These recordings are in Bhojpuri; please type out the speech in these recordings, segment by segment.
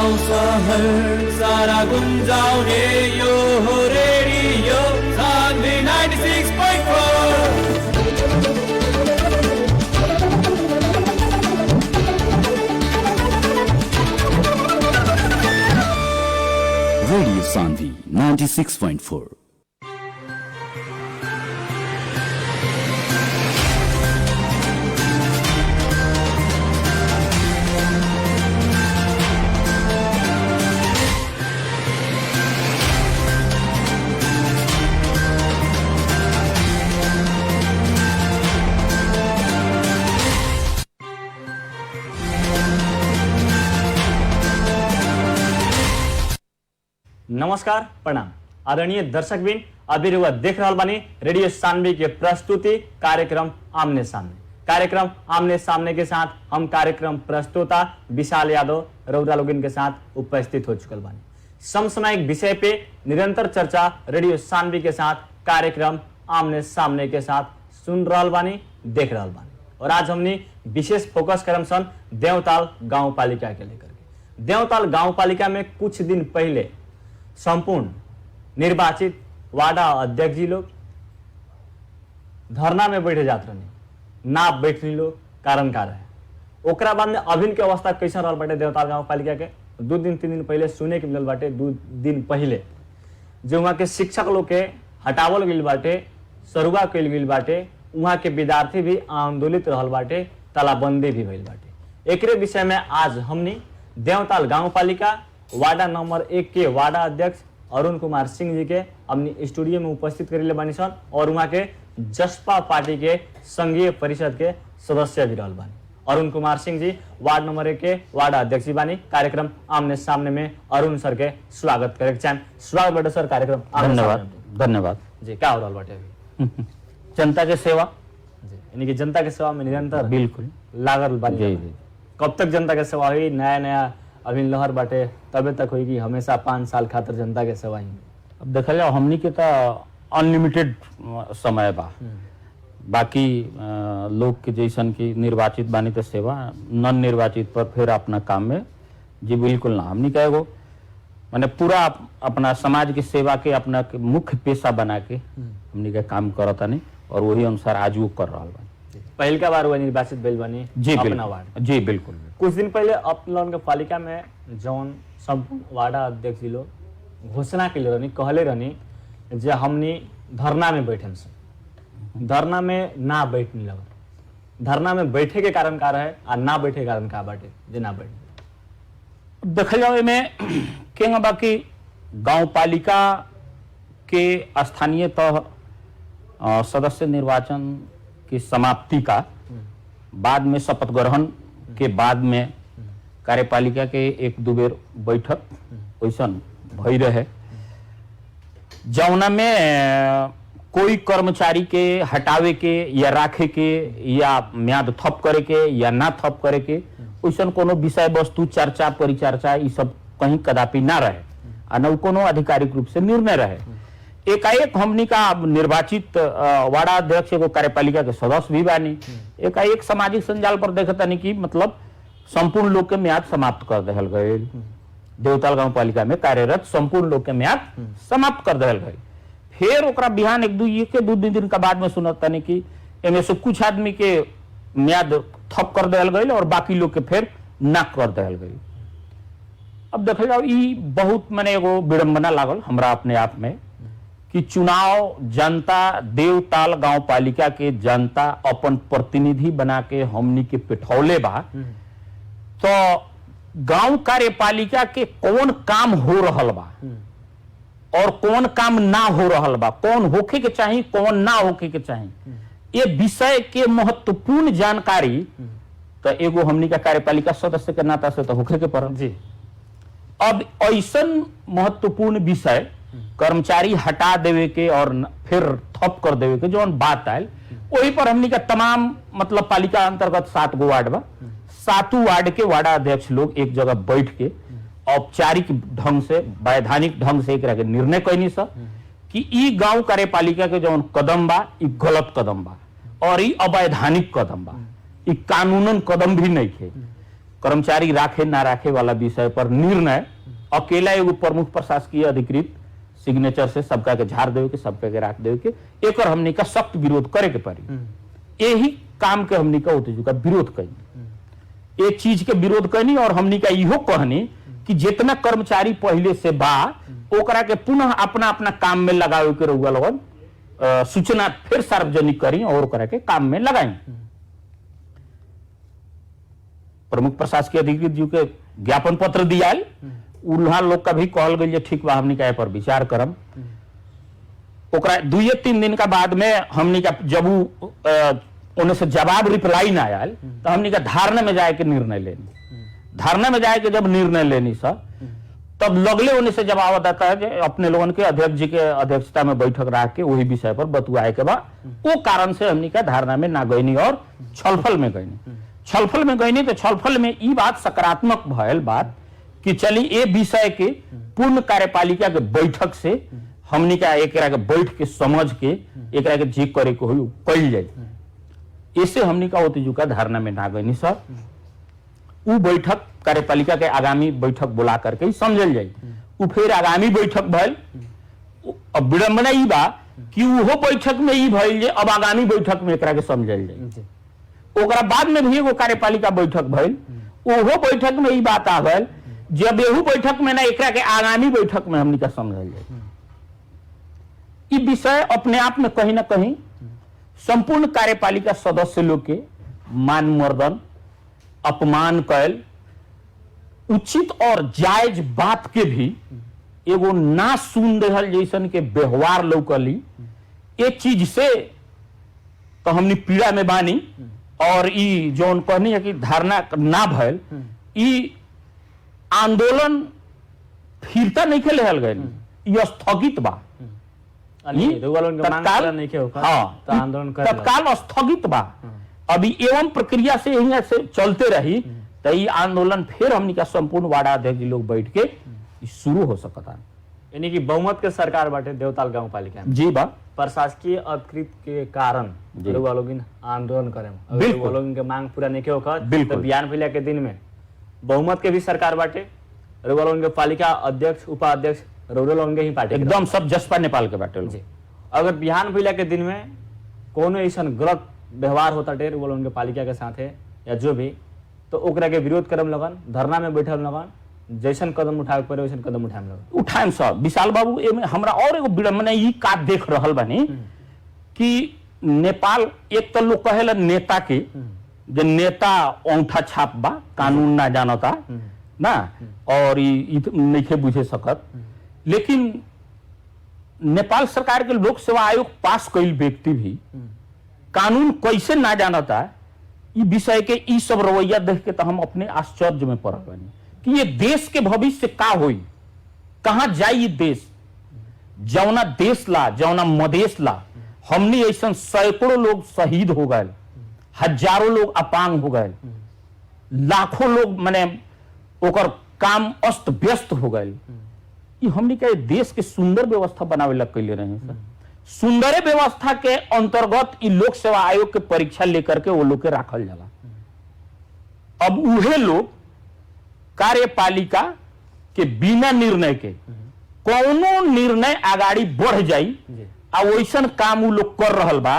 गाउँ सहर सारा गुन्जाउने यो हो रेडियो सान्वी 96.4। Radio Sandhi 96.4। नमस्कार प्रणाम आदरणीय दर्शकबिन, अभी रुआ देख रहा बानी रेडियो सान्वी के प्रस्तुति कार्यक्रम आमने सामने। कार्यक्रम आमने सामने के साथ हम कार्यक्रम प्रस्तुता विशाल यादव रौरा लोगिन के साथ उपस्थित हो चुकल बानी। समसामयिक विषय पे निरंतर चर्चा रेडियो सान्वी के साथ कार्यक्रम आमने सामने के साथ सुन रहल बानी, देख रहल बानी। और आज हमने विशेष फोकस करम सन देवताल गाँव पालिका के लेकर के। देवताल गाँव पालिका में कुछ दिन पहले संपूर्ण निर्वाचित वार्ड अध्यक्ष जी लोग धरना में बैठे जात रहने, ना बैठनी लोग कारण का रहे। ओकरा बाद में अभिन के अवस्था कैसा रहल बाटे देवताल गाँव पालिका के 2 दिन 3 दिन पहले सुने के मिलल बाटे। 2 दिन पहले जो वहाँ के शिक्षक लोग के हटावल गइल बाटे, सरुआ कइल गइल बाटे, वहाँ के विद्यार्थी भी आंदोलित रहल बाटे, तालाबंदी भी भइल बाटे। एकरे विषय में आज हमनी देवताल गाँव पालिका वार्डा नंबर 1 के वार्डा अध्यक्ष अरुण कुमार सिंह जी के अपनी स्टूडियो में उपस्थित करेले बानी सन और वहाँ के जसपा पार्टी के संघीय परिषद के सदस्य भी रहल बानी। अरुण कुमार सिंह जी वार्ड नंबर 1 के वार्डा अध्यक्ष बानी। कार्यक्रम आमने सामने में अरुण सर के स्वागत करे चाहे। स्वागत बाटे सर कार्यक्रम। धन्यवाद जी। क्या हो रहल बाटे अभी? जनता के सेवा जी, यानी कि जनता के सेवा में निरंतर बिल्कुल लागल बानी। जी जी। कब तक जनता के सेवा हुई? नया नया अभी लहर बाटे तबे तक होई कि हमेशा 5 साल खातिर जनता के सेवा ही? अब देखल जाओ हमनी के तो अनलिमिटेड समय बा। बाकी लोग के जैसन की निर्वाचित बानी तो सेवा, नन निर्वाचित पर फिर अपना काम में जी बिल्कुल ना। हमनी का एगो माने पूरा अपना समाज की सेवा के अपना के मुख्य पेशा बना के हमनी का काम करता नहीं और वही अनुसार आज वो कर रहा बानी। पहल का बार हुआ निर्वाचित भेल बानी जी अपना वार्ड? जी बिल्कुल। कुछ दिन पहले अपन के पालिका में जौन सब वार्डा अध्यक्ष जी लोग घोषणा के रहनी, कहले रहनी जे हमनी धरना में बैठे से। धरना में ना बैठने लगा। धरना में बैठे के कारण का रहे आ ना बैठे के कारण का बाटे जे ना बैठे? देखल जाओ में क्या बाकी गांव पालिका के स्थानीय तह सदस्य निर्वाचन की समाप्ति का बाद में शपथ ग्रहण के बाद में कार्यपालिका के 1-2 बेर बैठक वैसन भई रहे, जौना में कोई कर्मचारी के हटावे के या राखे के या म्याद थप करे के या ना थप करे के वैसन कोनो विषय वस्तु चर्चा परिचर्चा ये सब कहीं कदापि ना रहे आ न कोनो आधिकारिक रूप से निर्णय रहे। एकाएक हमनी का निर्वाचित वार्ड अध्यक्ष एगो कार्यपालिका के सदस्य भी बानी, एकाएक सामाजिक संजाल पर देखता नहीं कि मतलब संपूर्ण लोग के म्याद समाप्त कर देहल गए। देवताल गांव पालिका में कार्यरत संपूर्ण लोग के म्याद समाप्त कर देहल गए। फिर ओकरा बिहान 1-2 दिन का बाद में सुनता नहीं कि एमे से कुछ आदमी के म्याद थप कर देहल गए और बाकी लोग के फिर ना कर देहल गए। अब देखल जाओ ई बहुत मैंने एगो विडंबना लागल हमरा अपने आप में कि चुनाव जनता देवताल गांव पालिका के जनता अपन प्रतिनिधि बना के हमनी के पिठौले बा, तो गांव कार्यपालिका के कौन काम हो रहल बा और कौन काम ना हो रहल बा, कौन होके के चाहिए कौन ना होके के चाहिए, ये विषय के महत्वपूर्ण जानकारी तो एगो हमनी का कार्यपालिका सदस्य के नाता से तो होके के पड़ल जी। अब ऐसन महत्वपूर्ण विषय कर्मचारी हटा देवे के और फिर थप कर देवे के जो बात आयल, वही पर हमनी का तमाम मतलब पालिका अंतर्गत 7 गो वार्ड बा, 7 वार्ड के वार्ड अध्यक्ष लोग एक जगह बैठ के औपचारिक ढंग से वैधानिक ढंग से एक निर्णय कैनी सा कि ई गांव कार्यपालिका के जो कदम बा ई गलत कदम बा और ई अवैधानिक कदम बा, ई कानूनन कदम भी नहीं थे। कर्मचारी राखे ना राखे वाला विषय पर निर्णय अकेला एगो प्रमुख प्रशासकीय अधिकृत सिग्नेचर से सबका के झाड़ देवे के, सबका के राख देवे के, एक हमनी का सख्त विरोध करे के पड़ी। यही काम के हमनी का होते का विरोध करनी, एक चीज के विरोध करनी और हमनी का इहो कहनी कि जितना कर्मचारी पहले से बा ओकरा के पुनः अपना अपना काम में लगावे के रहुआ लगन सूचना फिर सार्वजनिक करी और ओकरा के काम में लगाई। प्रमुख प्रशासकीय अधिकृत जी के ज्ञापन पत्र दिया, उल्हा लोग का भी कहल गई ठीक बा, हमनी का पर विचार करम। ओकरा 2-3 दिन का बाद में हमनी का जब उन्हें से जवाब रिप्लाई ना आयल तो हमनी का धारणा में जाए के निर्णय लेनी। धारणा में जाए के जब निर्णय लेनी सर तब लगले उन्हें से जवाब आता है कि अपने लोगों के अध्यक्ष जी के अध्यक्षता में बैठक रख के वही विषय पर बतुआए के बाद वो कारण से हमनी का धारणा में ना गईनी और छलफल में गईनी। छलफल में गईनी तो छलफल में ये बात सकारात्मक भयल बात कि चली ये विषय के पूर्ण कार्यपालिका के बैठक से हमनी का एक के बैठ के समझ के एक के जे करे को हो कल जाए। इससे हमनी का होती जुका धारणा में ना गईनी सर वो बैठक कार्यपालिका के आगामी बैठक बुला करके समझल जाए। वो फिर आगामी बैठक भल, अब विडंबना ई बा कि वो बैठक में ई भइल जे अब आगामी बैठक में एकरा के समझल जाए। ओकरा बाद में भी एगो कार्यपालिका बैठक भइल, ओहो बैठक में ई बात आ गल जब एहू बैठक में ना एकरा के आगामी बैठक में हमनी का समझल जाए। ई विषय अपने आप में कहीं ना कहीं संपूर्ण कार्यपालिका सदस्य लोग के मान मर्दन अपमान कैल उचित और जायज बात के भी एगो ना सुन रहल जैसन के व्यवहार लौकली। एक चीज से तो हमनी पीड़ा में बानी और ई जौन कहनी है कि धारणा ना भयल ई आंदोलन फिरता नहीं खेले हल गए, ये स्थगित बा, तत्काल स्थगित बा। अभी एवं प्रक्रिया से यही से चलते रही तो ये आंदोलन फिर हमनी का संपूर्ण वार्ड अध्यक्ष लोग बैठ के शुरू हो सकता। यानी कि बहुमत के सरकार बाटे देवताल गांव पालिका जी बा, प्रशासकीय अधिकृत के कारण लोग आंदोलन करे, लोग के मांग पूरा नहीं होकर तो बयान भैया के दिन में बहुमत के भी सरकार बाटे, लोग के पालिका अध्यक्ष उपाध्यक्ष लोग ही पार्टी एकदम सब जसपा नेपाल के बाटे जी। अगर बिहान भैया के दिन में कोनो ऐसा गलत व्यवहार होता टेर उनके पालिका के साथ है या जो भी तो ओकरा के विरोध करम लगन, धरना में बैठल लगन, जैसन कदम उठावे पड़े वैसन कदम उठाएम लगन उठाएम सब। विशाल बाबू एमे हमरा और एगो विडंबना ई का देख रहल बानी कि नेपाल एक तो लोग कहेला नेता के जे नेता औंठा छाप बा, कानून ना जानता ना और ई नहीं बुझे सकत, लेकिन नेपाल सरकार के लोक सेवा आयोग पास कईल व्यक्ति भी कानून कैसे ना जानता ये विषय के ई सब रवैया देख के तो हम अपने आश्चर्य में पड़ गए कि ये देश के भविष्य का होई, कहां जाई ये देश। जौना देश ला जौना मदेश ला हमने ऐसा सैकड़ों लोग शहीद हो गए, हजारों लोग अपांग हो गए, लाखों लोग माने ओकर काम अस्त व्यस्त हो गए। ये हमने के देश के सुंदर व्यवस्था बनावे लग कैले रहे हैं। सुंदर व्यवस्था के अंतर्गत ई लोक सेवा आयोग के परीक्षा लेकर के वो लोग के राखल जाला। अब उहे लोग कार्यपालिका के बिना निर्णय के कोनो निर्णय आगाड़ी बढ़ जाई आ वैसन काम उ लोग कर रहल बा,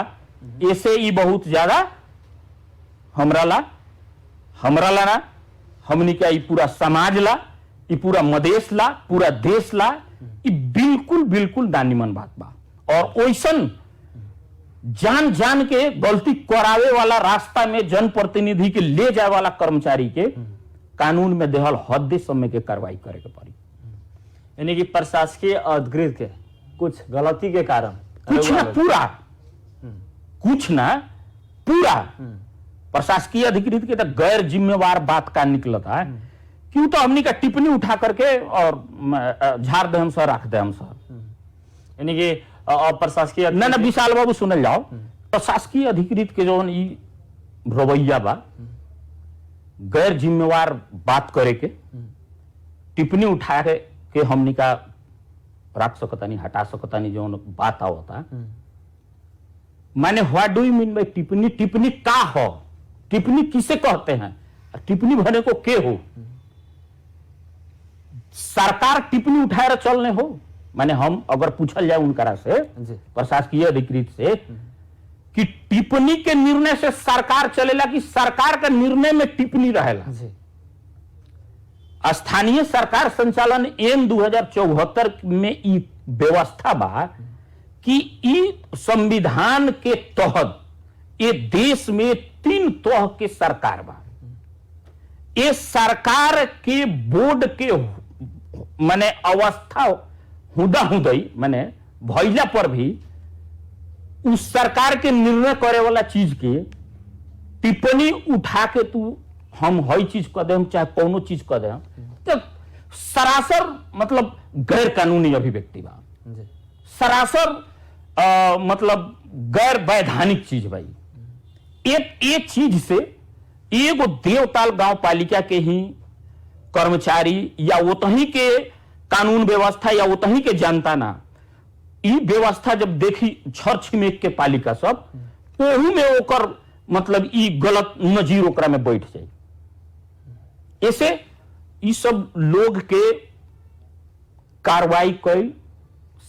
ऐसे ई बहुत ज्यादा हमरा ला ना हमनी का ई पूरा समाज ला, ई पूरा मदेश ला, पूरा देश ला ई बिल्कुल बिल्कुल दानिमन बात बा। और ओइसन जान जान के गलती करावे वाला रास्ता में जनप्रतिनिधि के ले जाए वाला कर्मचारी के कानून में देहल हद समय के कार्रवाई करे के पड़ी। यानी कि प्रशासकीय अधिकृत के कुछ गलती के कारण कुछ ना पूरा प्रशासकीय अधिकृत के तो गैर जिम्मेवार बात का निकलता है क्यों तो हमनी का टिप्पणी उठा करके और झाड़ दे हम सर रख दे हम सर। यानी कि प्रशासकीय ना विशाल बाबू सुनल जाओ, प्रशासकीय अधिकृत के जो रवैया बा गैर जिम्मेवार बात करे के टिप्पणी उठा के हमनी का रख सकतानी हटा सकतानी जो बात आवता माने what do you mean by टिप्पणी, टिप्पणी का हो, टिप्पणी किसे कहते हैं टिप्पणी भने को के हो? सरकार टिप्पणी उठाएर चल्ने हो? माने हम अगर पूछल जाए उनकरा से, प्रशासकीय अधिकृत से, कि टिप्पणी के निर्णय से सरकार चलेला कि सरकार का निर्णय में टिप्पणी रहेला? स्थानीय सरकार संचालन ऐन 2074 में ई व्यवस्था बा कि ई संविधान के तहत ये देश में 3 तह के सरकार बा। ये सरकार के बोर्ड के माने अवस्था हुदा हुदई माने भइला पर भी उस सरकार के निर्णय करे वाला चीज के टिप्पणी उठा के तू हम हई चीज कर दे चाहे कोनो चीज कर दे तो सरासर मतलब गैर कानूनी अभिव्यक्ति बा, सरासर मतलब गैर वैधानिक चीज भाई। एक चीज से एगो देवताल गांव पालिका के ही कर्मचारी या उतही के कानून व्यवस्था या उतही के जनता ना ई व्यवस्था जब देखी छर छिमेक के पालिका सब ओहू में ओकर मतलब ई गलत नजीर ओकरा में बैठ जाए। ऐसे ई सब लोग के कार्रवाई कईल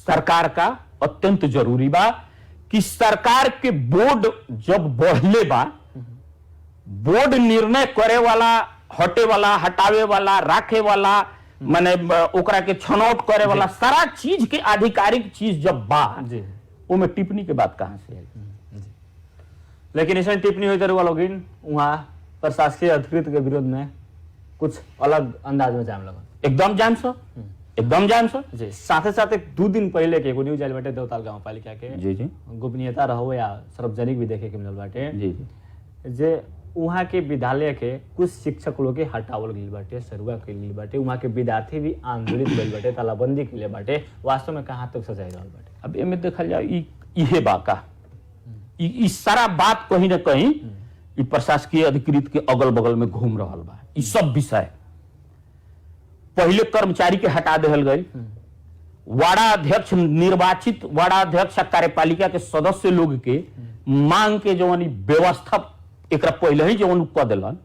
सरकार का अत्यंत जरूरी बा कि सरकार के बोर्ड जब बढ़ले बा, बोर्ड निर्णय करे वाला, हटे वाला, हटावे वाला, राखे वाला, माने ओकरा के छनौट करे वाला सारा चीज के आधिकारिक चीज जब बा में टिप्पणी के बात कहां से आई? लेकिन ऐसा टिप्पणी हुई तो लोगिन वहां प्रशासकीय अधिकृत के विरोध में कुछ अलग अंदाज में जाम लगा। एकदम जान सो, एकदम जान सो जी। साथे साथे 2 दिन पहले के एगो न्यूज आइल बाटे देवताल गांव पालिका के, जी जी, गोपनीयता रहो या सार्वजनिक भी देखे के मिलल बाटे, जी जी, जे वहाँ के विद्यालय के कुछ शिक्षक लोग के हटावल गइल बाटे, सरुआ कइल गइल बाटे, वहाँ के विद्यार्थी भी आंदोलित गइल बाटे, तालाबंदी कइले बाटे। वास्तव में कहां तक सजाई रहल बाटे? अब एमे देखल जाए इहे बाका ई सारा बात कहीं ना कहीं ई प्रशासकीय अधिकृत के अगल बगल में घूम रहल बा। ई सब विषय पहले कर्मचारी के हटा देहल गई, वार्ड अध्यक्ष निर्वाचित वार्ड अध्यक्ष कार्यपालिका के सदस्य लोग के मांग के जवन व्यवस्था एकरा पहले ही जवन कह दिलन,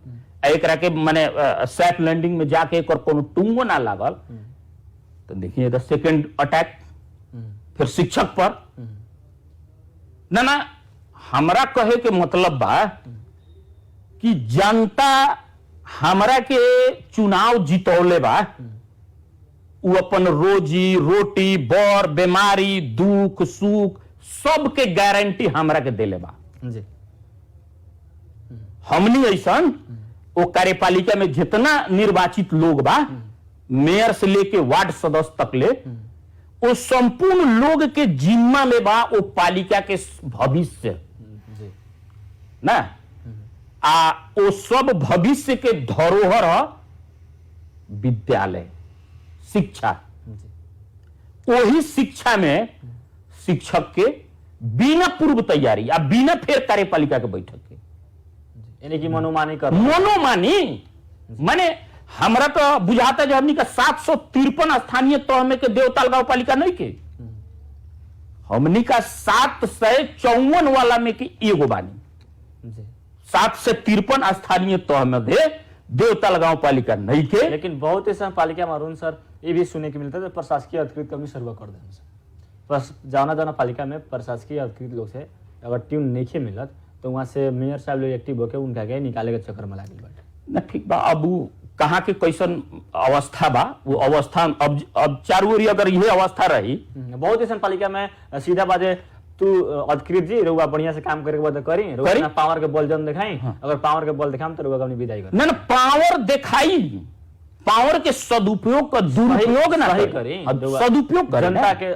एकरा के माने सैफ लैंडिंग में जाके एक कोनो टुंगो ना लागल तो देखिए द सेकंड अटैक फिर शिक्षक पर ना हमरा कहे के मतलब बा कि जनता हमरा के चुनाव जितौले बा, वो अपन रोजी रोटी बर बीमारी दुख सुख सब के गारंटी हमरा के देले बा जी। हमनी ऐसन वो कार्यपालिका में जितना निर्वाचित लोग बा, मेयर से लेके वार्ड सदस्य तक ले, वो संपूर्ण लोग के जिम्मा में बा वो पालिका के भविष्य ना वो सब भविष्य के धरोहर विद्यालय शिक्षा। वही शिक्षा में शिक्षक के बिना पूर्व तैयारी या बिना फेर कार्यपालिका के बैठक के यानी कि मनोमानी कर मनोमानी माने हमरा तो बुझाता जो हमनी का 753 स्थानीय तह में के देवताल गांव पालिका नहीं के, हमनी का 754 वाला में के एगो बानी। 753 स्थानीय तह में दे देवताल गांव पालिका नहीं के। लेकिन बहुत ऐसा पालिका में अरुण सर ये भी सुने के मिलता है प्रशासकीय अधिकृत का भी सर्वे कर दें। जाना पालिका में प्रशासकीय अधिकृत लोग से अगर टीम नहीं मिलत तो वहां से मेयर साहब लोग एक्टिव होकर उनका के निकाले के चक्कर में लागल बाटे ना। ठीक बा, अब कहाँ के कैसन अवस्था बा वो अवस्था अब चारों ओर अगर यह अवस्था रही, बहुत ऐसा पालिका में सीधा बाजे तू अधिकृत जी रुआ बढ़िया से काम करे के बाद करी पावर के बल जन दिखाई। अगर पावर के बल दिखाम तो रुआ अपनी विदाई कर ना पावर दिखाई, पावर के सदुपयोग का दुरुपयोग ना करी, सदुपयोग जनता के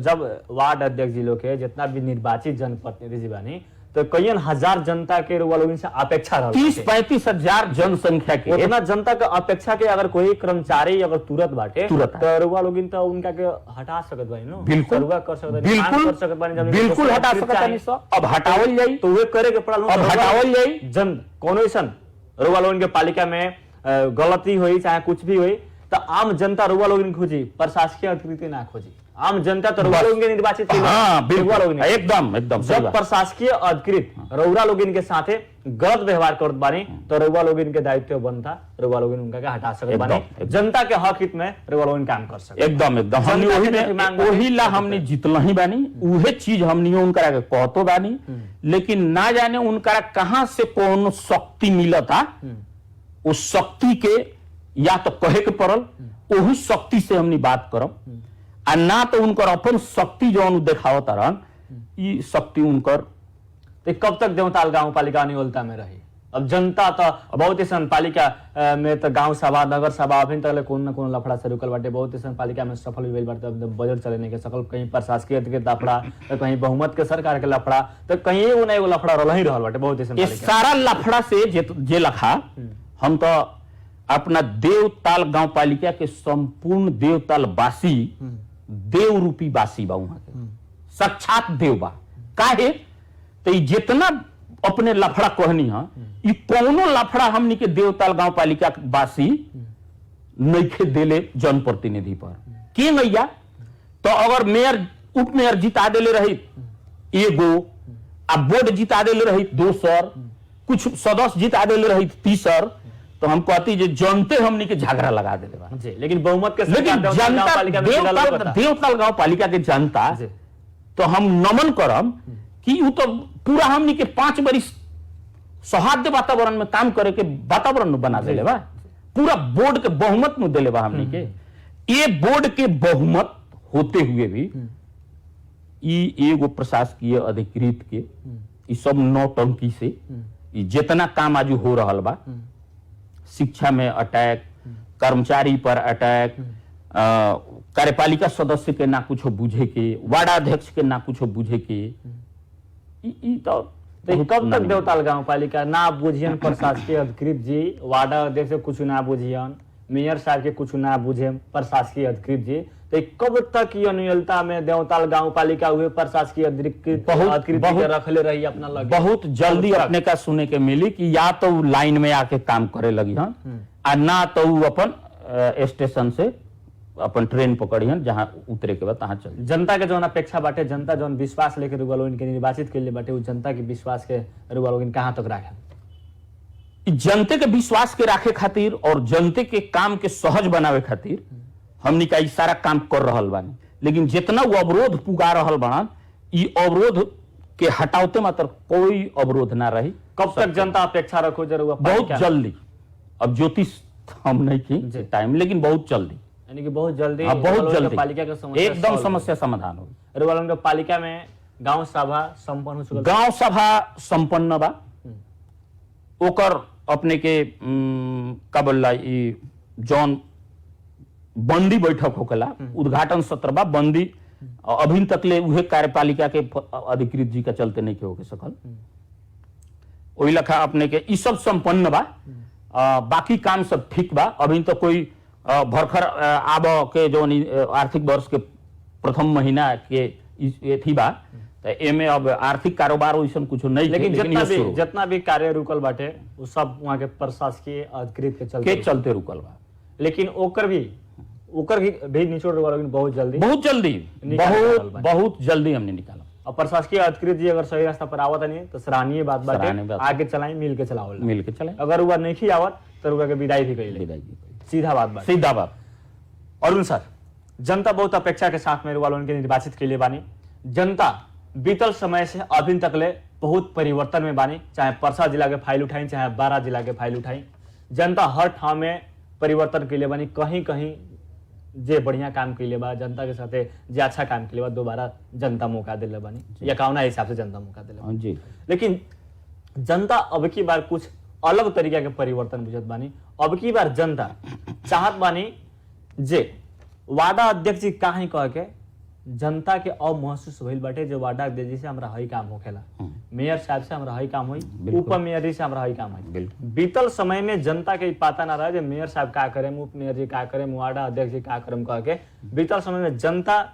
जब वार्ड अध्यक्ष जी लोग के जितना भी निर्वाचित जनप्रतिनिधि जी बानी तो कई हजार जनता के लोगों से अपेक्षा 30-35 हजार जनसंख्या के उतना जनता के अपेक्षा के अगर कोई कर्मचारी अगर तुरंत बाटे तो रुआ लोग तो उनका के हटा सकत बानी नो। बिल्कुल कर सकत बानी, बिल्कुल हटा सकत बानी। अब हटावल जाई तो वे करे के पड़ल, अब हटावल जाई। जन कोनो ऐसन रुआ लोगन के पालिका में गलती हुई चाहे कुछ भी हुई तो आम जनता रुआ लोगन खोजी, प्रशासकीय अधिकृत ना खोजी। आम जनता तो रउरा लोगन के निर्वाचित कइले। हाँ रउरा बिल्कुल लोगन के। एकदम सही जब बात। प्रशासकीय अधिकृत रउरा लोगन के साथे गलत व्यवहार करत बानी तो रउरा लोगन के दायित्व बनता रउरा लोगन उनका के हटा सकत बानी, एकदम। जनता के हक हित में रउरा लोगन काम कर सकत। एकदम हमनी जनता वही के जो मांग में बानी, वही ला हमनी जितला ही बानी, उहे चीज हमनी उनकरा के कहतो बानी, लेकिन ना जाने उनकरा कहां से कौन शक्ति मिलता, उस शक्ति के या तो कहे के पड़ल, वही शक्ति से हमनी बात करब, आ ना तो उनकर अपन शक्ति जो देखावत रहन, ई शक्ति उनकर तो कब तक देवताल गांव पालिका नियोलता में रही? अब जनता तो बहुत ऐसा पालिका में तो गांव सभा नगर सभा अभी तक कौन न कौन लफड़ा से रुकल बाटे, बहुत ऐसा पालिका में सफल भी बाटे। अब बजट चले के सकल, कहीं प्रशासकीय के लफड़ा तो कहीं बहुमत के सरकार के लफड़ा तो कहीं एगो ना एगो लफड़ा रही रहल बाटे बहुत ऐसा ये सारा लफड़ा से जे लखा हम तो अपना देवताल गांव पालिका के संपूर्ण देवताल वासी देव रूपी वासी बा, वहां के साक्षात देव बा। काहे तो जितना अपने लफड़ा कहनी है, ई कौनो लफड़ा हमनी के देवताल गांव पालिका वासी नइखे देले जनप्रतिनिधि पर के नैया। तो अगर मेयर उप मेयर जिता देले रही एगो, आ बोर्ड जिता देले रही दोसर, कुछ सदस्य जिता देले रही तीसर, तो हम कहती जे जनते हमनी के झगड़ा लगा देले बा। जी, लेकिन बहुमत के लेकिन जनता देवताल गांव पालिका के जनता तो हम नमन करम कि उ तो पूरा हमनी के 5 बरिस सौहार्द वातावरण में काम करे के वातावरण बना देले बा, पूरा बोर्ड के बहुमत में देले बा हमनी के। ये बोर्ड के बहुमत होते हुए भी ई एगो प्रशासकीय अधिकृत के ई सब नौटंकी से ई जितना काम आज हो रहल बा, शिक्षा में अटैक, कर्मचारी पर अटैक, कार्यपालिका सदस्य के ना कुछ बुझे के, वार्डाध्यक्ष के ना कुछ बुझे के, तो कब तक देवताल गांव पालिका ना बुझियन प्रशासकीय अधिकृत जी, वार्डा अध्यक्ष कुछ ना बुझियन, मेयर साहब के कुछ ना बुझे प्रशासकीय अधिकृत जी, तो कब तक ये अनुयलता में देवताल गांव पालिका हुए प्रशासकीय अधिकृत रखले रही अपना लगे? बहुत जल्दी अपने का सुने के मिली कि या तो लाइन में आके काम करे लगी हन, आ ना तो अपन स्टेशन से अपन ट्रेन पकड़ियन, जहां उतरे के बाद तहां चल। जनता के जौन अपेक्षा बाटे, जनता जौन विश्वास लेके रुआ लोगन के निर्वाचित के लिए बाटे, वो जनता के विश्वास के रुआ लोगन कहां तक राखे? जनते के विश्वास के राखे खातिर और जनते के काम के सहज बनावे खातिर हमनी का सारा काम कर रहल बानी, लेकिन जितना वो अवरोध पुगा रहल बान, ई अवरोध के हटावते मात्र कोई अवरोध ना रही। कब तक जनता अपेक्षा रखो जरूर? बहुत जल्दी, अब ज्योतिष हम नहीं की टाइम, लेकिन बहुत जल्दी, यानी कि बहुत जल्दी, बहुत जल्दी पालिका का समस्या एकदम समस्या समाधान हो। अरे पालिका में गांव सभा संपन्न हो चुकल? गांव सभा संपन्न बा, ओकर अपने के का बोला जौन बंदी बैठक होकला, उद्घाटन सत्र बा, बंदी अभी तक ले उहे कार्यपालिका के अधिकृत जी का चलते नहीं के होके सकल, वही लखा अपने के ई सब संपन्न बा। बाकी काम सब ठीक बा। अभी तो कोई भरखर आब के जो आर्थिक वर्ष के प्रथम महीना के थी बा, तो एमे अब आर्थिक कारोबार वैसन कुछ नहीं, लेकिन जितना भी कार्य रुकल बाटे वो सब वहाँ के प्रशासकीय अधिकृत के चलते रुकल बा। लेकिन ओकर भी निचोड़ रुकल, लेकिन बहुत जल्दी बहुत जल्दी हमने निकाला। और प्रशासकीय अधिकृत जी अगर सही रास्ता पर आवत नहीं तो सराहनीय बात बाटे, आगे चलाई, मिल के चलाओ, अगर वो नहीं आवत तो रुआ के विदाई भी कइले, सीधा बात, सीधा बात। अरुण सर, जनता बहुत अपेक्षा के साथ में रुआ लोगन के निर्वाचित के लिए बानी। जनता बीतल समय से अभी तक ले बहुत परिवर्तन में बानी, चाहे परसा जिला के फाइल उठाई, चाहे बारा जिला के फाइल उठाई, जनता हर ठाव में परिवर्तन के लिए बानी। कहीं कहीं जे बढ़िया काम के लिए बा, जनता के साथे जे अच्छा काम के लिए बा, दोबारा जनता मौका दिले बानी, या कौना हिसाब से जनता मौका दिले बानी जी। लेकिन जनता अब की बार कुछ अलग तरीका के परिवर्तन बुझत बानी। अब की बार जनता चाहत बानी जे वार्डा अध्यक्ष जी काहे कह के जनता के अब महसूस भइल बाटे, जो वार्डा अध्यक्ष जी से हमरा हई काम होखेला, मेयर साहब से हमरा हई काम होई, उप मेयर जी से हमरा हई काम होई। बीतल समय में जनता के पता ना रहा जे मेयर साहब का करे, उप मेयर जी का करे, वार्डा अध्यक्ष जी का करम कह के बीतल समय में जनता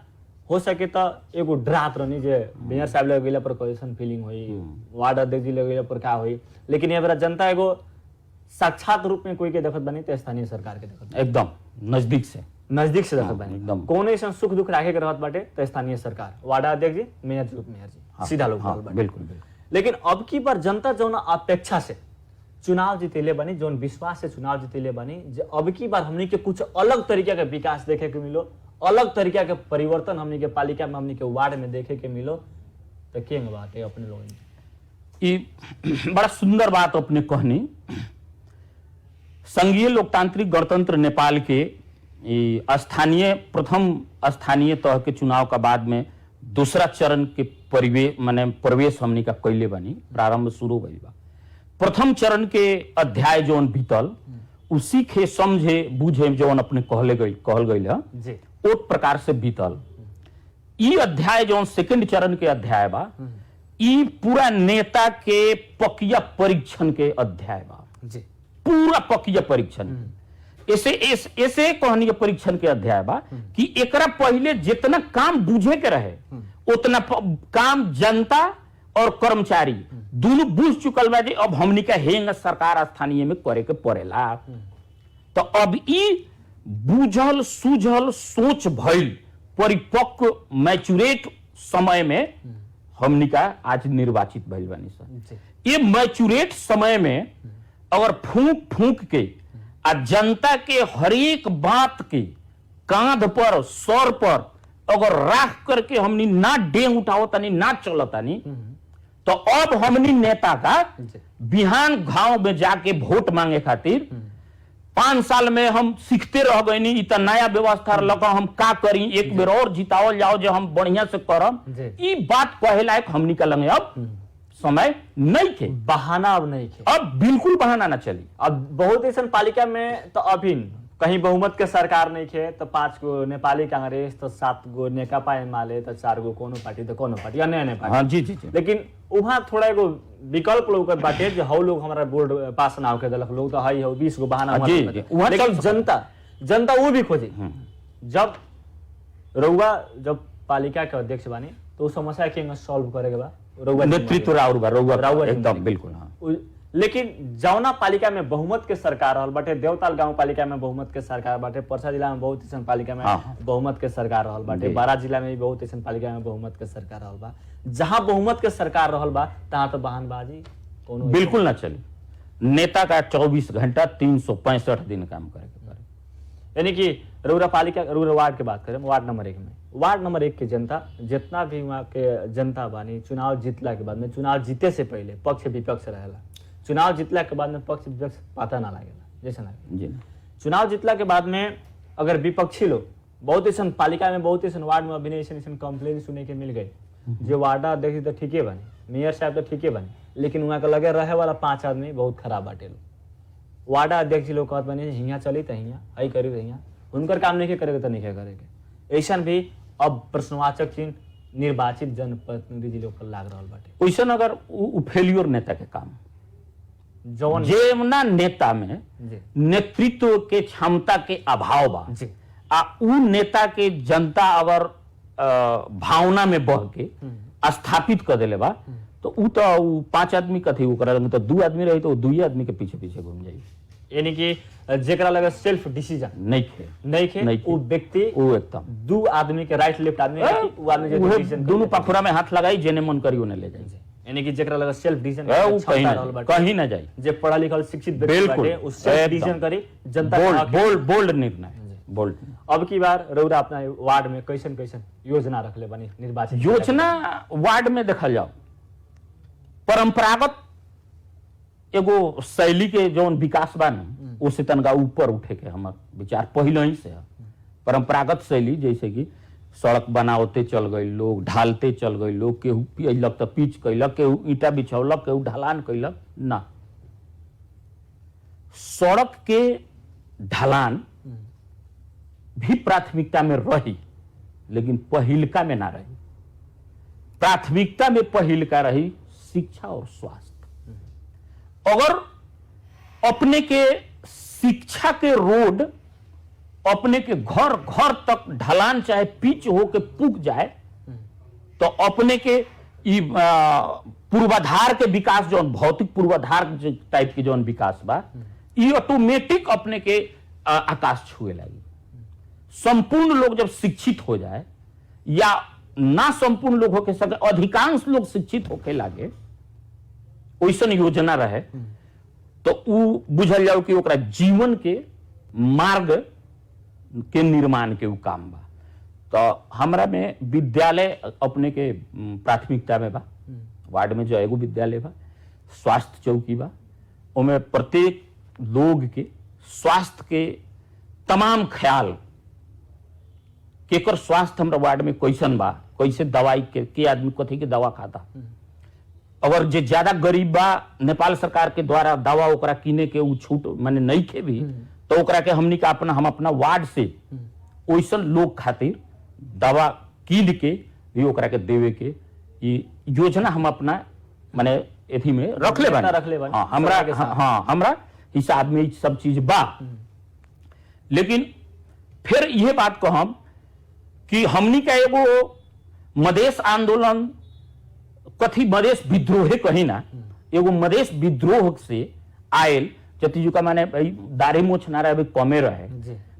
हो सके तो एगो डरात रहनी जे मेयर साहब लगे गेला पर कैसन फीलिंग होई, वार्ड अध्यक्ष जी लगे गेला पर का होई। लेकिन ये बेरा जनता एगो साक्षात रूप में कोई के देखत बनी तो स्थानीय सरकार के देखत, एकदम नजदीक से नजदीक से देखत बानी एकदम। कौन ऐसा सुख दुख राखे के रहत बाटे तो स्थानीय सरकार वार्ड अध्यक्ष जी मेयर जी उपमेयर जी सीधा लोग हाँ, रहल बाटे। बिल्कुल बिल्कुल लेकिन अब की बार जनता जौन अपेक्षा से चुनाव जीतेले बनी जौन विश्वास से चुनाव जीतेले बनी अब की बार हमनी के कुछ अलग तरीका के विकास देखे के मिलो, अलग तरीका के परिवर्तन हमनी के पालिका में हमनी के वार्ड में देखे के मिलो तो केंग बात है अपने लोगन के। ये बड़ा सुंदर बात अपने कहनी। संघीय लोकतांत्रिक गणतंत्र नेपाल के प्रथम स्थानीय तह के चुनाव का बाद में दूसरा चरण के प्रवेश हमनी का कैले बनी, प्रारंभ शुरू भइल बा। प्रथम चरण के अध्याय जौन बीतल उसी के समझे बूझे जौन अपने कहल गई है जी ओ प्रकार से बीतल। ई अध्याय जौन सेकंड चरण के अध्याय बा ई पूरा नेता के पकिया परीक्षण के अध्याय बा, जी पूरा पकिया परीक्षण। ऐसे कहनी के परीक्षण के अध्याय बा कि एकरा पहले जितना काम बुझे के रहे उतना काम जनता और कर्मचारी दोनों बुझ चुकल बा। अब हमनी का हेंग सरकार स्थानीय में करे के पड़ेला। तो अब ई बुझल सूझल सोच भइल परिपक्व मैचुरेट समय में हमनी का आज निर्वाचित भइल बानी सर। ये मैचुरेट समय में अगर फूंक फूंक के आ जनता के हरेक बात के कांध पर सर पर अगर राख करके हमनी ना डेंग उठाओ तानी ना चलो तानी तो अब हमनी नेता का बिहान गांव में जाके वोट मांगे खातिर 5 साल में हम सीखते रह गए नहीं इतना नया व्यवस्था लगा हम का करी एक बेर और जितावल जाओ जो हम बढ़िया से करब। ई बात कहे लायक हमनी का लगे अब समय नहीं थे, बहाना अब नहीं थे, अब बिल्कुल बहाना ना चली। अब बहुत ऐसा पालिका में तो अभी कहीं बहुमत के सरकार नहीं थे तो 5 गो नेपाली कांग्रेस तो 7 गो नेकपा एमाले तो 4 गो कोनो पार्टी अन्य पार्टी। हाँ जी जी जी। लेकिन वहां थोड़ा एगो विकल्प लोग बाटे जो हौ लोग हमारा बोर्ड पास ना होके दलक लोग तो हई हो 20 गो बहाना जी, जी, वहाँ लेकिन चल जनता वो भी खोजी। जब रउआ जब पालिका के अध्यक्ष बानी तो समस्या के सॉल्व करेगा बा रउआ नेतृत्व राउर एकदम जिम्मेदारी। बिल्कुल। हाँ लेकिन जौना पालिका में बहुमत के सरकार रहल बाटे, देवताल गांव पालिका में बहुमत के सरकार बाटे, पर्सा जिला में बहुत ऐसा पालिका में बहुमत के सरकार रहल बाटे, बारा जिला में भी बहुत ऐसा पालिका में बहुमत के सरकार रहल बा। जहां बहुमत के सरकार रहल बा तहां तो बहानबाजी कोनो बिल्कुल ना चली। नेता का 24 घंटा 365 दिन काम करे के पड़े। यानी कि रउरा पालिका रउरा वार्ड के बात करें वार्ड नंबर 1 में, वार्ड नंबर 1 के जनता जितना भी वहाँ के जनता बानी चुनाव जीतला के बाद में, चुनाव जीते से पहले पक्ष विपक्ष रहेला, चुनाव जीतला के बाद में पक्ष विपक्ष पता ना लागेला जैसा ना चुनाव जीतला के बाद में अगर विपक्षी लोग बहुत ऐसा पालिका में बहुत ऐसा वार्ड में अभी ऐसा कंप्लेन सुने के मिल गए जो वार्ड अध्यक्ष तो ठीके बने, मेयर साहब तो ठीके बने, लेकिन वहाँ के लगे रहे वाला 5 आदमी बहुत खराब बाटे लोग। वार्ड अध्यक्ष लोग कहत बने हियाँ चली तो हियाँ आई करी तो हियाँ उनकर काम नहीं करेगा तो नहीं करेगा। ऐसा भी अब प्रश्नवाचक चिन्ह निर्वाचित जनप्रतिनिधि लोग लाग रहा बाटे। वैसे अगर फेल्योर नेता के काम जौन जेमना नेता में नेतृत्व के क्षमता के अभाव बा आ उ नेता के जनता अगर भावना में बह के स्थापित कर देले बा तो उ तो 5 आदमी कथी उ करे तो 2 आदमी रही तो 2 आदमी के पीछे पीछे घूम जाई। यानी कि जेकरा लगे सेल्फ डिसीजन नहीं खे वो व्यक्ति वो एकदम 2 आदमी के राइट लेफ्ट आदमी वो आदमी जो डिसीजन दोनों पखुरा में हाथ लगाई जेने मन करी ओने ले जाई। यानी कि जेकरा लगे सेल्फ डिसीजन कहीं ना जाई, जे पढ़ा लिखल शिक्षित व्यक्ति बाटे उस सेल्फ डिसीजन करी जनता बोल्ड निर्णय बोल्ड। अब की बार रउरा अपना वार्ड में कैसन कैसन योजना रखले बनी निर्वाचित योजना वार्ड में देखल जाओ परंपरागत एगो शैली के जौन विकास बा न उससे तनका ऊपर उठे के हमार विचार पहले ही से परंपरागत शैली जैसे कि सड़क बनावते चल गए लोग, ढालते चल गए लोग, केहू पियलक तो पिच कैलक, केहू ईटा बिछौलक, केहू ढलान कैलक ना। सड़क के ढलान भी प्राथमिकता में रही लेकिन पहिलका में ना रही। प्राथमिकता में पहिलका रही शिक्षा और स्वास्थ्य। अगर अपने के शिक्षा के रोड अपने के घर घर तक ढलान चाहे पिच हो के पुग जाए तो अपने के पूर्वाधार के विकास जो भौतिक पूर्वाधार टाइप के जो विकास बा ये ऑटोमेटिक अपने के आकाश छुए लगी। संपूर्ण लोग जब शिक्षित हो जाए या ना संपूर्ण लोग होके सके, अधिकांश लोग शिक्षित होके लागे, वैसन योजना रहे तो उ बुझल जाओ कि ओकरा जीवन के मार्ग के निर्माण के उ काम बा। तो हमरा में विद्यालय अपने के प्राथमिकता में बा। वार्ड में जो एगो विद्यालय बा, स्वास्थ्य चौकी बा, ओमे प्रत्येक लोग के स्वास्थ्य के तमाम ख्याल, केकर स्वास्थ्य हमरा वार्ड में कैसन बा, कैसे दवाई के आदमी कथी के दवा खाता, अगर जे ज्यादा गरीब बा नेपाल सरकार के द्वारा दवा ओकरा किने के उ छूट माने नहीं के भी, तो ओकरा के हमनी का हम अपना वार्ड से वैसन लोग खातिर दवा कीन के भी ओकरा के देवे के ये योजना हम अपना माने एथी में रख ले बानी। हाँ, हमरा हिसाब में सब चीज बा। लेकिन फिर यह बात कहम कि हमनी का एगो मधेश आंदोलन, कथी मधेश विद्रोह कही ना, एगो मधेश विद्रोह से आयल जतिजु का माने दाढ़ी मोछ ना रहे कमे रहे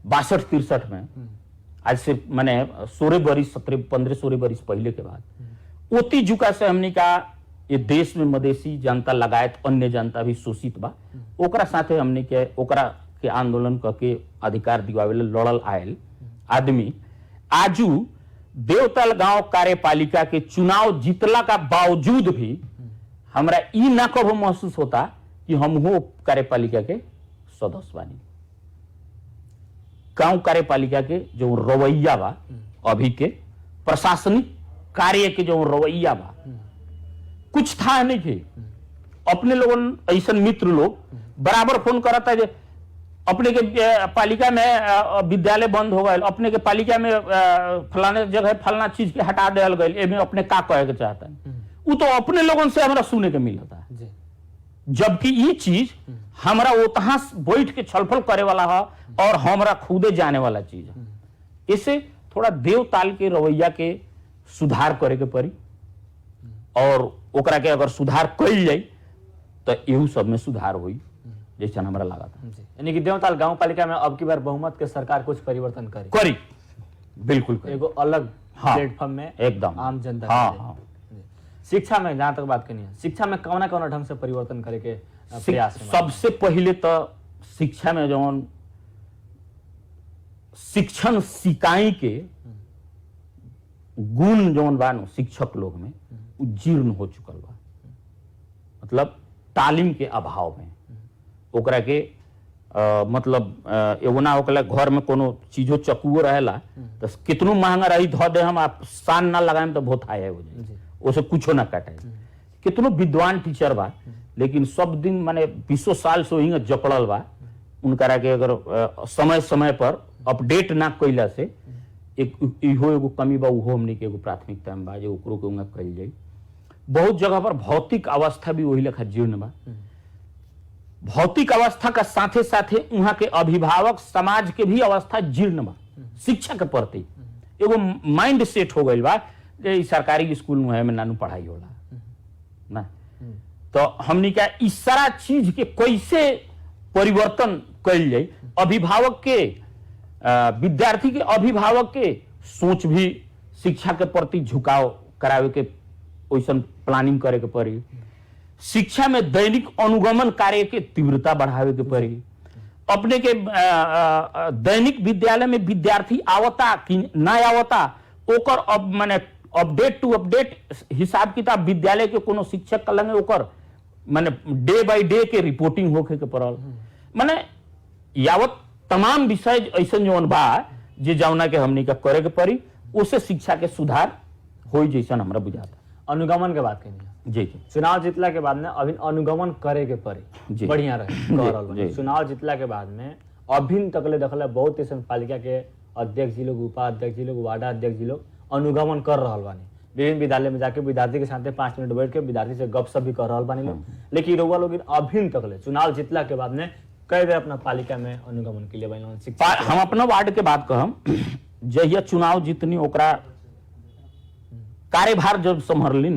62-63 में, आज से माने 15-16 बरिस पहले के बाद ओती जुका से हमनी का ये देश में मधेसी जनता लगायत अन्य जनता भी शोषित बा, ओकरा साथे हमनी के ओकरा के आंदोलन करके अधिकार दिवावे लड़ल आयल आदमी आजू देवतल गांव कार्यपालिका के चुनाव जीतला का बावजूद भी हमरा ई ना कबो महसूस होता कि हम हो कार्यपालिका के सदस्य बानी। गांव कार्यपालिका के जो रवैया बा, अभी के प्रशासनिक कार्य के जो रवैया बा, कुछ था नहीं थे। अपने लोगों ऐसा मित्र लोग बराबर फोन करता है, अपने के पालिका में विद्यालय बंद हो गए, अपने के पालिका में फलाने जगह फलाना चीज के हटा दिया गए, एमे अपने का कहे के चाहता है, वो तो अपने लोगों से हमरा सुने के मिलता है। जबकि ये चीज हमरा ओतहा बैठ के छलफल करे वाला है और हमरा खुदे जाने वाला चीज है। इसे थोड़ा देवताल के रवैया के सुधार करे के पड़ी और ओकरा के अगर सुधार कइल जाए तो एहू सब में सुधार होई जैसा हमरा लगा था। यानी कि देवताल गांव पालिका में अब की बार बहुमत के सरकार कुछ परिवर्तन करी बिल्कुल करी। एगो अलग प्लेटफॉर्म में एकदम आम जनता। हाँ। शिक्षा में जहां तक बात करनी है, शिक्षा में कौन कौन ढंग से परिवर्तन करे के प्रयास में? सबसे पहले तो शिक्षा में जौन शिक्षण सिकाई के गुण जौन बा शिक्षक लोग में जीर्ण हो चुकल बा। मतलब तालीम के अभाव में ओकरा के मतलब एगो ना ओकरा घर में कोनो चीजो चकुओ रहेला तो कितनो महंगा रही धो दे हम आप सान ना लगाए तो बहुत आया हो जाए, उसे कुछो ना काटे। कितनो विद्वान टीचर बा लेकिन सब दिन माने 20 साल से वही जकड़ल बा, उनकरा के अगर समय समय पर अपडेट ना कइला से एक इहो एगो कमी बा, उहो हमनी के एगो प्राथमिकता में बा जे ओकरो के उंगा कइल जाई। बहुत जगह पर भौतिक अवस्था भी वही लेखा जीर्ण बा। भौतिक अवस्था का साथे साथे वहां के अभिभावक समाज के भी अवस्था जीर्ण बा। शिक्षा के प्रति एगो माइंड सेट हो गइल बा जे सरकारी स्कूल में नानू पढ़ाई होला ना, तो हमनी का इस सारा चीज के कैसे परिवर्तन कइल जाए। अभिभावक के विद्यार्थी के अभिभावक के सोच भी शिक्षा के प्रति झुकाव करावे के वैसन प्लानिंग करे के पड़ी। शिक्षा में दैनिक अनुगमन कार्य के तीव्रता बढ़ावे के पड़ी। अपने के दैनिक विद्यालय में विद्यार्थी आवता कि ना आवता ओकर अब माने अपडेट टू अपडेट हिसाब किताब विद्यालय के कोनो शिक्षक लगे ओकर माने डे बाय डे के रिपोर्टिंग होके के पड़ल। माने यावत तमाम विषय ऐसा जौन बा जे जौना के हमनी का करे के पड़ी, उससे शिक्षा के सुधार हो जैसा हमरा बुझाता। अनुगमन के बात करनी है जी। चुनाव जीतला के बाद में अभी अनुगमन करे के पड़ी बढ़िया रहे। चुनाव जीतला के बाद में अभी तकले देखल बहुत ऐसा पालिका के अध्यक्ष जी लोग, उपाध्यक्ष जी लोग, वार्ड अध्यक्ष जी लोग अनुगमन कर रहा बानी। विभिन्न विद्यालय में जाके विद्यार्थी के साथ 5 मिनट बैठ के विद्यार्थी से गपशप भी कर रहा बानी लोग। लेकिन रउआ लोग अभी तकले चुनाव जीतला के बाद में कई बेर अपना पालिका में अनुगमन के लिए हम अपना वार्ड के बात कहम, जहिया चुनाव जीतनी ओकरा कार्यभार जब संभरली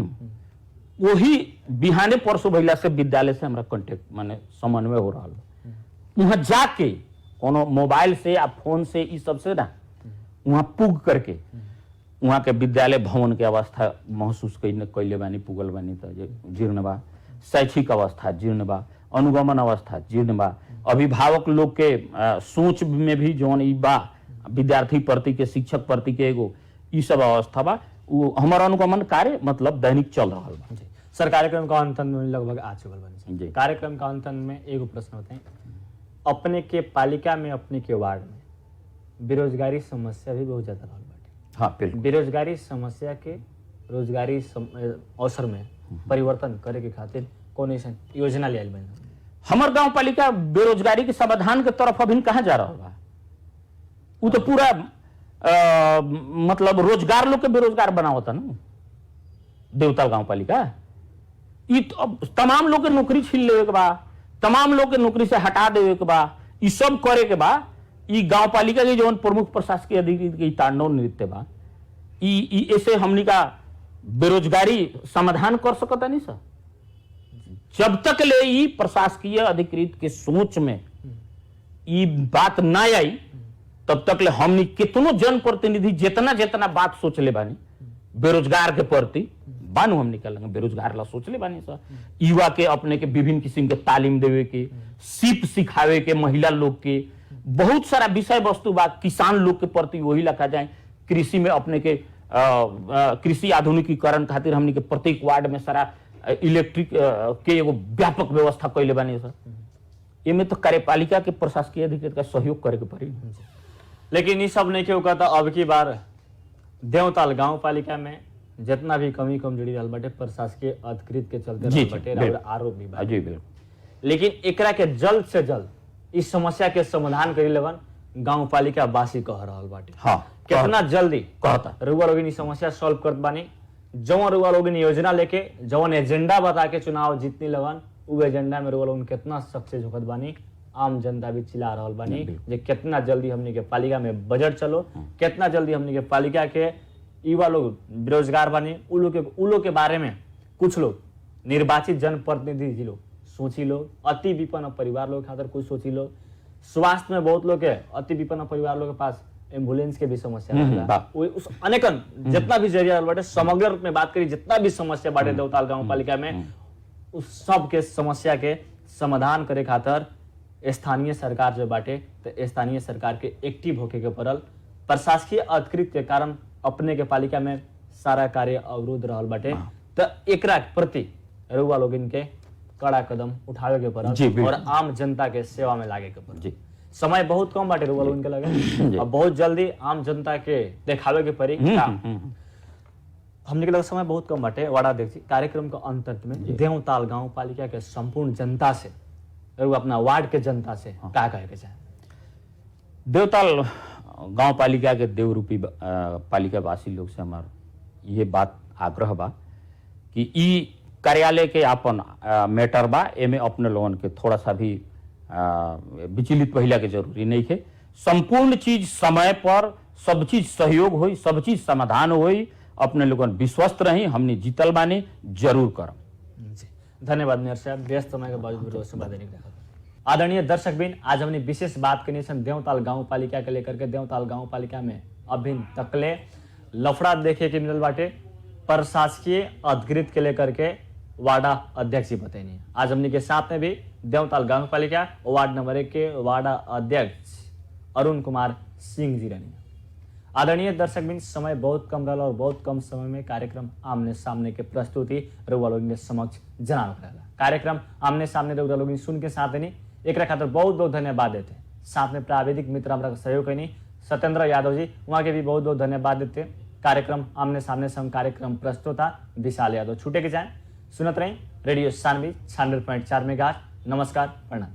वही बिहाने परसों भइला से विद्यालय से हमरा कांटेक्ट माने समन्वय हो रहा। वहां जाके कोनो मोबाइल से या फोन से इस सब से ना वहाँ पुग करके वहाँ के विद्यालय भवन के अवस्था महसूस कैले बानी, पुगल बानी त जीर्ण बा, शैक्षिक अवस्था जीर्ण बा, अनुगमन अवस्था जीर्ण बा, अभिभावक लोग के सोच में भी जौन ई बा विद्यार्थी प्रति के, शिक्षक प्रति के एगो ई सब अवस्था बा, वो हमारा अनुगमन कार्य मतलब दैनिक चल रहा बा। सर कार्यक्रम का अंत में लगभग आ चुकल बनी। जी। कार्यक्रम का अंत में एगो प्रश्न बताएं, अपने के पालिका में, अपने के वार्ड में बेरोजगारी समस्या भी बहुत ज्यादा रहल बाटे। हाँ बिल्कुल। बेरोजगारी समस्या के रोजगारी अवसर में परिवर्तन करे के खातिर कौन ऐसा योजना ले आइल बनी? हमार गांव पालिका बेरोजगारी के समाधान के तरफ अभी कहाँ जा रहा बा? वो तो पूरा मतलब रोजगार लोग के बेरोजगार बनावता ना देवताल गांव पालिका। ई तो अब तमाम लोग के नौकरी छीन लेवे के बा, तमाम लोग के नौकरी से हटा देवे के बा, ई सब करे के बा। ई गांव पालिका के जौन प्रमुख प्रशासकीय अधिकारी के तांडव नृत्य बा, ई ऐसे हमनी का बेरोजगारी समाधान कर सकता नहीं सर। जब तक ले ई प्रशासकीय अधिकृत के सोच में ई बात ना आई तब तक ले हमनी कितनो जनप्रतिनिधि जितना जितना बात सोच ले बानी बेरोजगार के प्रति बानू, हम निकल बेरोजगार ला सोच ले बानी सर। युवा के अपने के विभिन्न किस्म के तालीम देवे के, सीप सिखावे के, महिला लोग के बहुत सारा विषय वस्तु बा, किसान लोग के प्रति वही लिखा जाए। कृषि में अपने के कृषि आधुनिकीकरण खातिर हमनी के प्रत्येक वार्ड में सारा इलेक्ट्रिक के एगो व्यापक व्यवस्था कैले बानी सर। एमे तो कार्यपालिका के प्रशासकीय अधिकारी का सहयोग करे के पड़ी। लेकिन ये सब नहीं क्यों कहता, अब की बार देवताल गांव पालिका में जितना भी कमी कमजोरी रहल बाटे प्रशासकीय अधिकृत के चलते रहल बाटे और आरोप भी बा। जी बिल्कुल। लेकिन एकरा के जल्द से जल्द इस समस्या के समाधान करी लेवन गांव पालिका वासी कह रहल बाटे। हाँ कितना जल्दी कहता रउआ लोग इ समस्या सॉल्व करत बानी, जवन रउआ लोग योजना लेके जवन एजेंडा बता के चुनाव जीतनी लगन, उ एजेंडा में रउआ लोग कितना सक्सेस होखत बानी, आम जनता भी चिल्ला रहल बानी जे कितना जल्दी हमनी के पालिका में बजट चलो, कितना जल्दी हमनी के पालिका के युवा लोग बेरोजगार बानी, उ लोग के बारे में कुछ लोग निर्वाचित जनप्रतिनिधि जी लोग सोची लो, अति विपन्न परिवार लोग खातिर कुछ सोची लो। स्वास्थ्य में बहुत लोग के अति विपन्न परिवार लोग के पास एम्बुलेंस के भी समस्या है, उस अनेकन जितना भी जरिया बाटे समग्र रूप में बात करी, जितना भी समस्या बाटे देवताल गांव पालिका में, उस सब के समस्या के समाधान करे खातिर स्थानीय सरकार जो बाटे तो स्थानीय सरकार के एक्टिव होके के पड़ल। प्रशासकीय अधिकृत के कारण अपने के पालिका में सारा कार्य अवरुद्ध रहल बाटे, तो एकरा प्रति रउआ लोगन के कड़ा कदम उठावे के पड़ल और आम जनता के सेवा में लागे के पड़ल। समय बहुत कम बाटे रउआ लोगन के लगे, अब बहुत जल्दी आम जनता के देखावे के पड़ी काम। हमने के लगे समय बहुत कम बाटे। वाड़ा देखी कार्यक्रम का अंत में देवताल गांव पालिका के संपूर्ण जनता से, अपना वार्ड के जनता से क्या कहे के चाहे? देवताल गांव पालिका के देवरूपी पालिका वासी लोग से हमार ये बात आग्रह बा कि ई कार्यालय के अपन मैटर बा, एमे अपने लोगन के थोड़ा सा भी विचलित पहिला के जरूरी नहीं है। संपूर्ण चीज समय पर, सब चीज सहयोग होई, सब चीज समाधान होई, अपने लोगन विश्वस्त रही, हमने जीतल बानी, जरूर करम। धन्यवाद मेयर साहब, व्यस्त समय के बावजूद। आदरणीय दर्शक बिन, आज हमने विशेष बात करनी है देवताल गांव पालिका के लेकर के। देवताल गांव पालिका में अभी तकले लफड़ा देखे के मिलल बाटे, प्रशासकीय अधिकृत के लेकर के वार्डा अध्यक्ष जी बतैनी। आज हमने के साथ में भी देवताल गांव पालिका वार्ड नंबर 1 के वार्डा अध्यक्ष अरुण कुमार सिंह जी रहनी। आदरणीय दर्शक बिन, समय बहुत कम रहा और बहुत कम समय में कार्यक्रम आमने सामने के प्रस्तुति रउआ लोगन के समक्ष जनाव रहा। कार्यक्रम आमने सामने रउआ लोगन सुन के साथ नहीं एक खातिर बहुत बहुत धन्यवाद देते। साथ में प्राविधिक मित्र हमारा सहयोग करनी सत्येंद्र यादव जी, वहाँ के भी बहुत बहुत धन्यवाद देते। कार्यक्रम आमने सामने संग कार्यक्रम प्रस्तुता विशाल यादव। छूटे के जाए सुनत रही रेडियो सानवी 96.4 मेगाहर्ट्ज। नमस्कार, प्रणाम।